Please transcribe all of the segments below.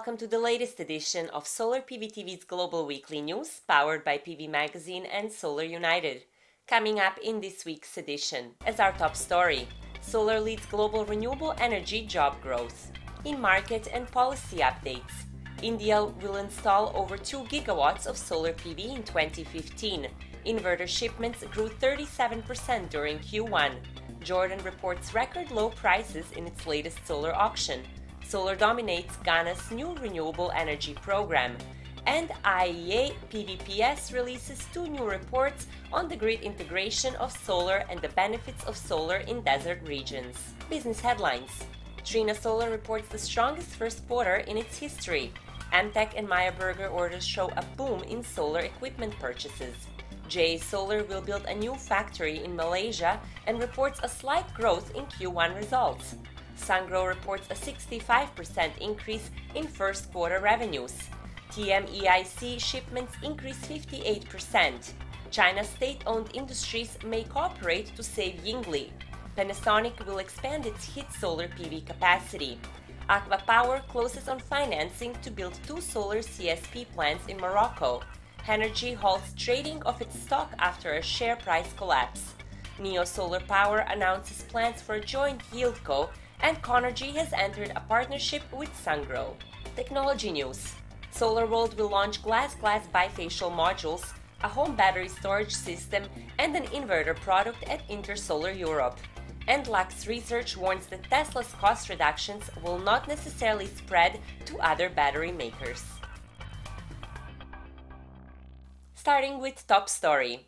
welcome to the latest edition of SolarPV TV's Global Weekly News, powered by PV Magazine and Solar United. Coming up in this week's edition, as our top story, solar leads global renewable energy job growth. In market and policy updates, India will install over 2 gigawatts of solar PV in 2015. Inverter shipments grew 37% during Q1. Jordan reports record low prices in its latest solar auction. Solar dominates Ghana's new renewable energy program. And IEA PVPS releases 2 new reports on the grid integration of solar and the benefits of solar in desert regions. Business headlines. Trina Solar reports the strongest first quarter in its history. Amtech and Meyer Burger orders show a boom in solar equipment purchases. JA Solar will build a new factory in Malaysia and reports a slight growth in Q1 results. Sungrow reports a 65% increase in first quarter revenues. TMEIC shipments increased 58%. China's state-owned industries may cooperate to save Yingli. Panasonic will expand its HIT solar PV capacity. Aqua Power closes on financing to build 2 solar CSP plants in Morocco. Henergy halts trading of its stock after a share price collapse. Neo Solar Power announces plans for a joint yieldco, and Conergy has entered a partnership with Sungrow. Technology news. SolarWorld will launch glass bifacial modules, a home battery storage system, and an inverter product at Intersolar Europe. And Lux Research warns that Tesla's cost reductions will not necessarily spread to other battery makers. Starting with top story.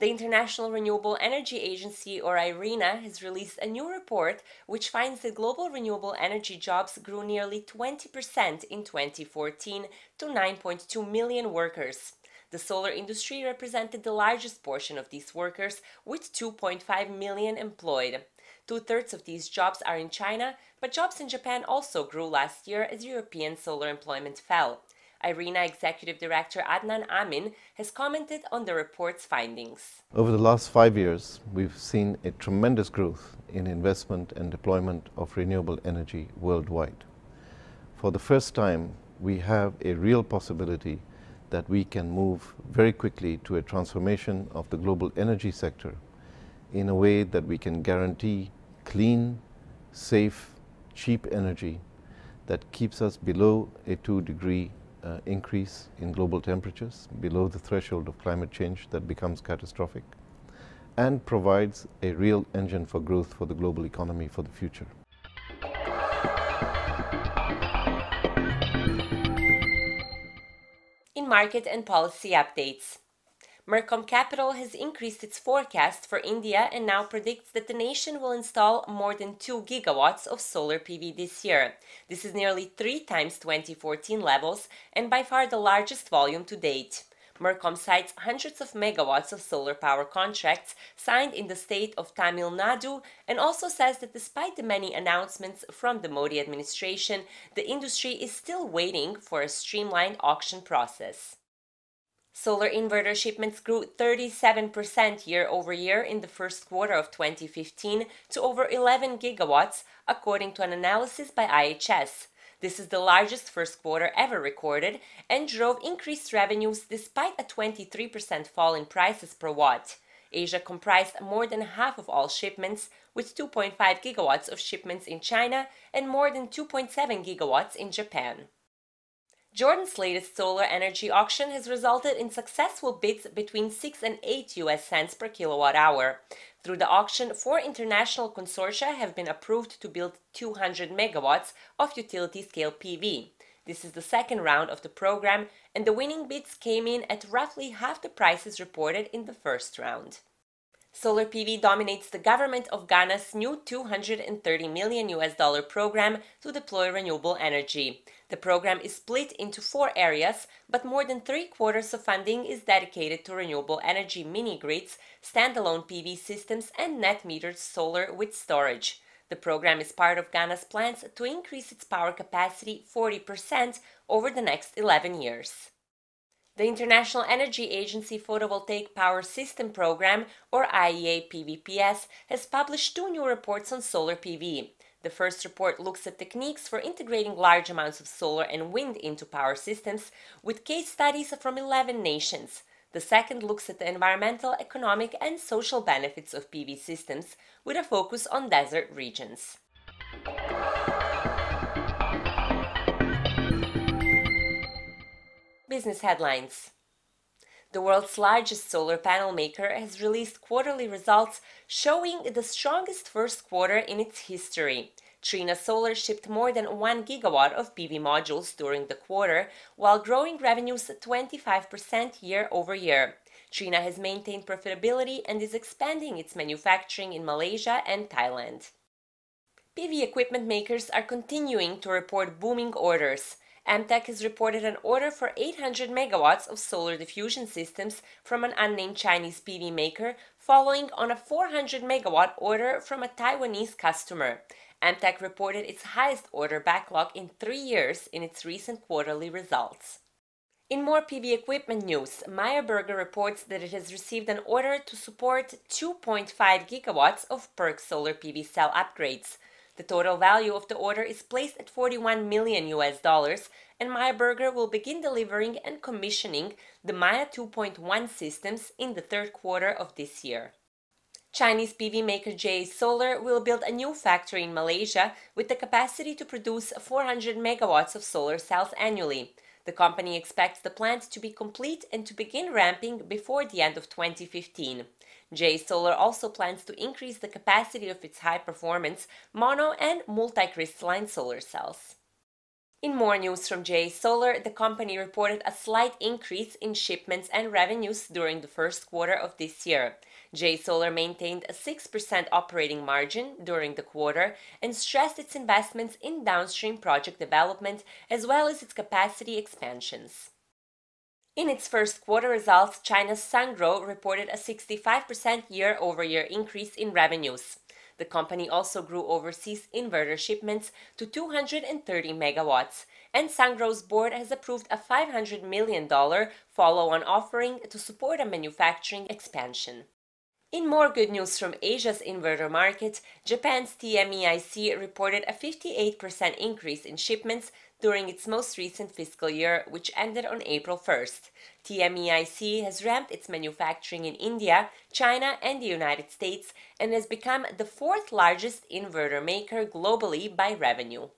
The International Renewable Energy Agency, or IRENA, has released a new report which finds that global renewable energy jobs grew nearly 20% in 2014 to 9.2 million workers. The solar industry represented the largest portion of these workers, with 2.5 million employed. 2/3 of these jobs are in China, but jobs in Japan also grew last year as European solar employment fell. IRENA Executive Director Adnan Amin has commented on the report's findings. Over the last 5 years, we've seen a tremendous growth in investment and deployment of renewable energy worldwide. For the first time, we have a real possibility that we can move very quickly to a transformation of the global energy sector in a way that we can guarantee clean, safe, cheap energy that keeps us below a 2-degree increase in global temperatures, below the threshold of climate change that becomes catastrophic, and provides a real engine for growth for the global economy for the future. In market and policy updates. Mercom Capital has increased its forecast for India and now predicts that the nation will install more than 2 gigawatts of solar PV this year. This is nearly 3 times 2014 levels and by far the largest volume to date. Mercom cites hundreds of megawatts of solar power contracts signed in the state of Tamil Nadu and also says that despite the many announcements from the Modi administration, the industry is still waiting for a streamlined auction process. Solar inverter shipments grew 37% year-over-year in the first quarter of 2015 to over 11 gigawatts, according to an analysis by IHS. This is the largest first quarter ever recorded and drove increased revenues despite a 23% fall in prices per watt. Asia comprised more than half of all shipments, with 2.5 gigawatts of shipments in China and more than 2.7 gigawatts in Japan. Jordan's latest solar energy auction has resulted in successful bids between 6 and 8 US cents per kilowatt hour. Through the auction, 4 international consortia have been approved to build 200 megawatts of utility-scale PV. This is the second round of the program, and the winning bids came in at roughly half the prices reported in the first round. Solar PV dominates the government of Ghana's new $230 million program to deploy renewable energy. The program is split into 4 areas, but more than 3/4 of funding is dedicated to renewable energy mini-grids, standalone PV systems, and net-metered solar with storage. The program is part of Ghana's plans to increase its power capacity 40% over the next 11 years. The International Energy Agency Photovoltaic Power System Program, or IEA PVPS, has published 2 new reports on solar PV. The first report looks at techniques for integrating large amounts of solar and wind into power systems, with case studies from 11 nations. The second looks at the environmental, economic, and social benefits of PV systems, with a focus on desert regions. Business headlines. The world's largest solar panel maker has released quarterly results showing the strongest first quarter in its history. Trina Solar shipped more than 1 gigawatt of PV modules during the quarter, while growing revenues 25% year over year. Trina has maintained profitability and is expanding its manufacturing in Malaysia and Thailand. PV equipment makers are continuing to report booming orders. Amtech has reported an order for 800 megawatts of solar diffusion systems from an unnamed Chinese PV maker, following on a 400 megawatt order from a Taiwanese customer. Amtech reported its highest order backlog in 3 years in its recent quarterly results. In more PV equipment news, Meyer Burger reports that it has received an order to support 2.5 gigawatts of PERC solar PV cell upgrades. The total value of the order is placed at $41 million, and Meyer Burger will begin delivering and commissioning the Maya 2.1 systems in the third quarter of this year. Chinese PV maker JA Solar will build a new factory in Malaysia with the capacity to produce 400 megawatts of solar cells annually. The company expects the plant to be complete and to begin ramping before the end of 2015. JA Solar also plans to increase the capacity of its high-performance mono and multicrystalline solar cells. In more news from JA Solar, the company reported a slight increase in shipments and revenues during the first quarter of this year. JA Solar maintained a 6% operating margin during the quarter and stressed its investments in downstream project development as well as its capacity expansions. In its first quarter results, China's Sungrow reported a 65% year-over-year increase in revenues. The company also grew overseas inverter shipments to 230 megawatts, and Sungrow's board has approved a $500 million follow-on offering to support a manufacturing expansion. In more good news from Asia's inverter market, Japan's TMEIC reported a 58% increase in shipments during its most recent fiscal year, which ended on April 1st. TMEIC has ramped its manufacturing in India, China, and the United States and has become the fourth largest inverter maker globally by revenue.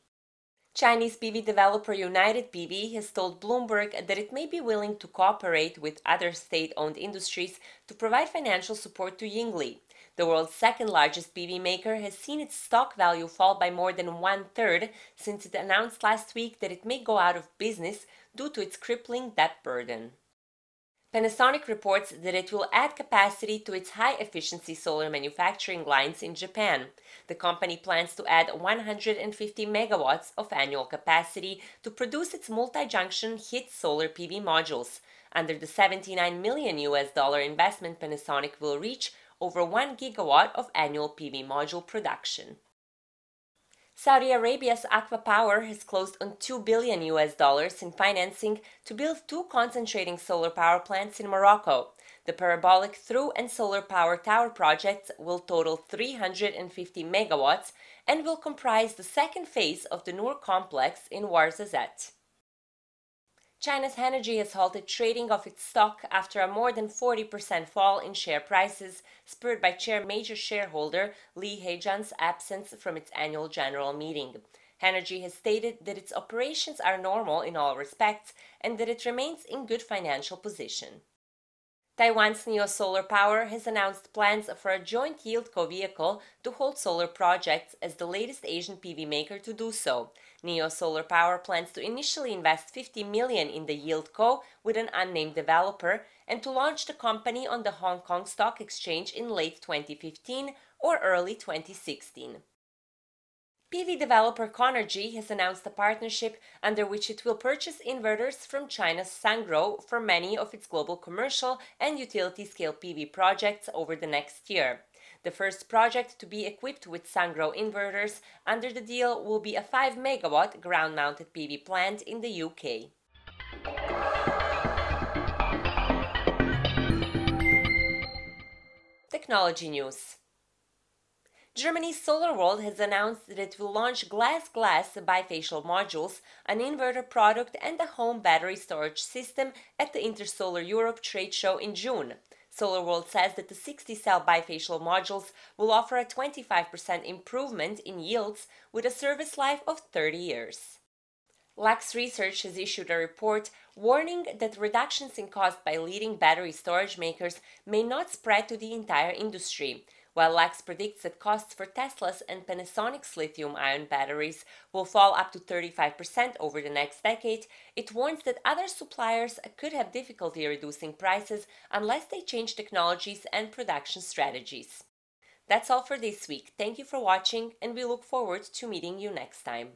Chinese PV developer United PV has told Bloomberg that it may be willing to cooperate with other state-owned industries to provide financial support to Yingli. The world's second-largest PV maker has seen its stock value fall by more than one-third since it announced last week that it may go out of business due to its crippling debt burden. Panasonic reports that it will add capacity to its high-efficiency solar manufacturing lines in Japan. The company plans to add 150 megawatts of annual capacity to produce its multi-junction HIT solar PV modules. Under the $79 million investment, Panasonic will reach over 1 gigawatt of annual PV module production. Saudi Arabia's Aqua Power has closed on $2 billion in financing to build 2 concentrating solar power plants in Morocco. The parabolic through and solar power tower projects will total 350 megawatts and will comprise the second phase of the Noor complex in Ouarzazate. China's Energy has halted trading of its stock after a more than 40% fall in share prices, spurred by major shareholder Li Heijian's absence from its annual general meeting. Energy has stated that its operations are normal in all respects and that it remains in good financial position. Taiwan's Neo Solar Power has announced plans for a joint yieldco vehicle to hold solar projects as the latest Asian PV maker to do so. Neo Solar Power plans to initially invest $50 million in the yieldco with an unnamed developer and to launch the company on the Hong Kong Stock Exchange in late 2015 or early 2016. PV developer Conergy has announced a partnership under which it will purchase inverters from China's Sungrow for many of its global commercial and utility-scale PV projects over the next year. The first project to be equipped with Sungrow inverters under the deal will be a 5-megawatt ground-mounted PV plant in the UK. Technology news. Germany's SolarWorld has announced that it will launch glass bifacial modules, an inverter product and a home battery storage system at the Intersolar Europe trade show in June. SolarWorld says that the 60-cell bifacial modules will offer a 25% improvement in yields with a service life of 30 years. Lux Research has issued a report warning that reductions in cost by leading battery storage makers may not spread to the entire industry. While Lux predicts that costs for Tesla's and Panasonic's lithium-ion batteries will fall up to 35% over the next decade, it warns that other suppliers could have difficulty reducing prices unless they change technologies and production strategies. That's all for this week. Thank you for watching, and we look forward to meeting you next time.